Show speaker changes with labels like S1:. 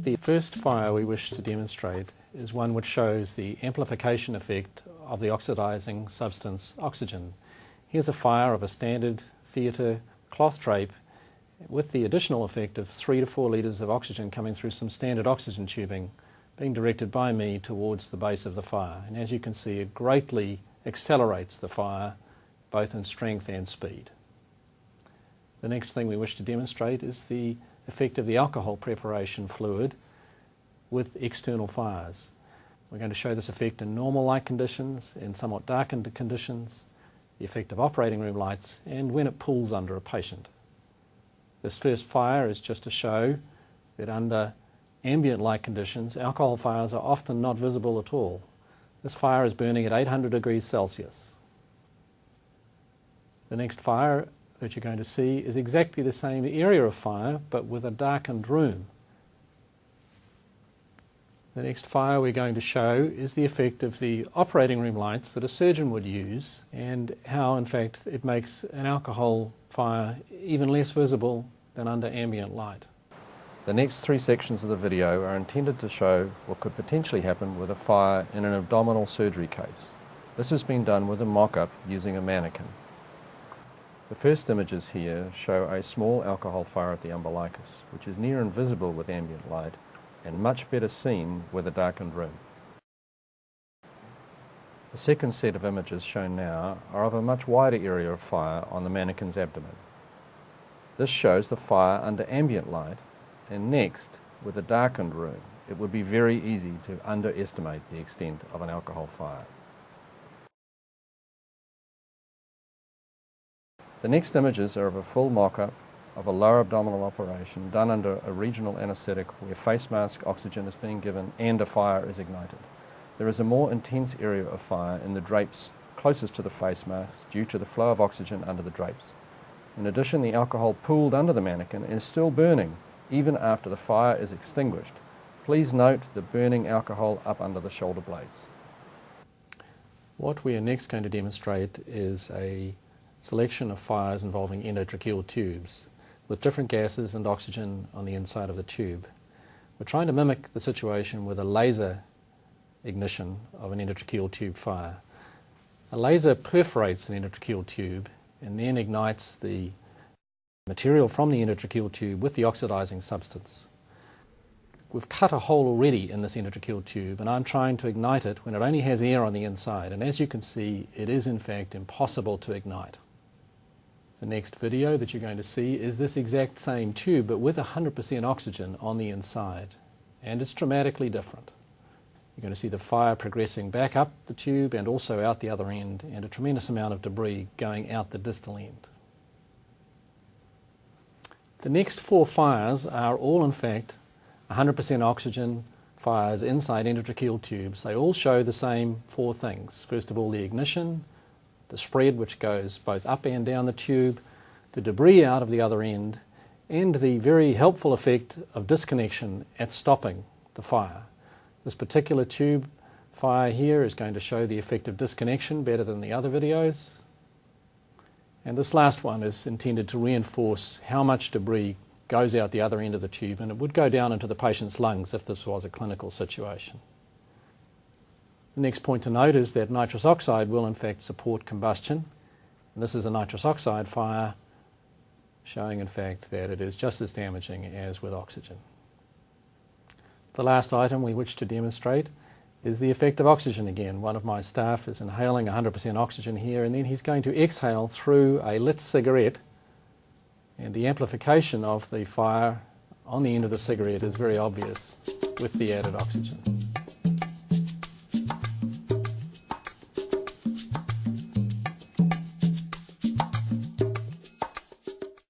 S1: The first fire we wish to demonstrate is one which shows the amplification effect of the oxidizing substance oxygen. Here's a fire of a standard theatre cloth drape with the additional effect of 3 to 4 litres of oxygen coming through some standard oxygen tubing being directed by me towards the base of the fire. And as you can see, it greatly accelerates the fire both in strength and speed. The next thing we wish to demonstrate is the effect of the alcohol preparation fluid with external fires. We're going to show this effect in normal light conditions, in somewhat darkened conditions, the effect of operating room lights, and when it pools under a patient. This first fire is just to show that under ambient light conditions, alcohol fires are often not visible at all. This fire is burning at 800 degrees Celsius. The next fire that you're going to see is exactly the same area of fire, but with a darkened room. The next fire we're going to show is the effect of the operating room lights that a surgeon would use, and how in fact it makes an alcohol fire even less visible than under ambient light. The next 3 sections of the video are intended to show what could potentially happen with a fire in an abdominal surgery case. This has been done with a mock-up using a mannequin. The first images here show a small alcohol fire at the umbilicus, which is near invisible with ambient light and much better seen with a darkened room. The second set of images shown now are of a much wider area of fire on the mannequin's abdomen. This shows the fire under ambient light, and next, with a darkened room, it would be very easy to underestimate the extent of an alcohol fire. The next images are of a full mock-up of a lower abdominal operation done under a regional anaesthetic where face mask oxygen is being given and a fire is ignited. There is a more intense area of fire in the drapes closest to the face mask due to the flow of oxygen under the drapes. In addition, the alcohol pooled under the mannequin is still burning even after the fire is extinguished. Please note the burning alcohol up under the shoulder blades. What we are next going to demonstrate is a selection of fires involving endotracheal tubes with different gases and oxygen on the inside of the tube. We're trying to mimic the situation with a laser ignition of an endotracheal tube fire. A laser perforates an endotracheal tube and then ignites the material from the endotracheal tube with the oxidizing substance. We've cut a hole already in this endotracheal tube, and I'm trying to ignite it when it only has air on the inside, and as you can see, it is in fact impossible to ignite. The next video that you're going to see is this exact same tube, but with 100% oxygen on the inside, and it's dramatically different. You're going to see the fire progressing back up the tube and also out the other end, and a tremendous amount of debris going out the distal end. The next 4 fires are all in fact 100% oxygen fires inside endotracheal tubes. They all show the same 4 things. First of all, the ignition, the spread which goes both up and down the tube, the debris out of the other end, and the very helpful effect of disconnection at stopping the fire. This particular tube fire here is going to show the effect of disconnection better than the other videos. And this last one is intended to reinforce how much debris goes out the other end of the tube, and it would go down into the patient's lungs if this was a clinical situation. The next point to note is that nitrous oxide will in fact support combustion, and this is a nitrous oxide fire showing in fact that it is just as damaging as with oxygen. The last item we wish to demonstrate is the effect of oxygen again. One of my staff is inhaling 100% oxygen here, and then he's going to exhale through a lit cigarette, and the amplification of the fire on the end of the cigarette is very obvious with the added oxygen.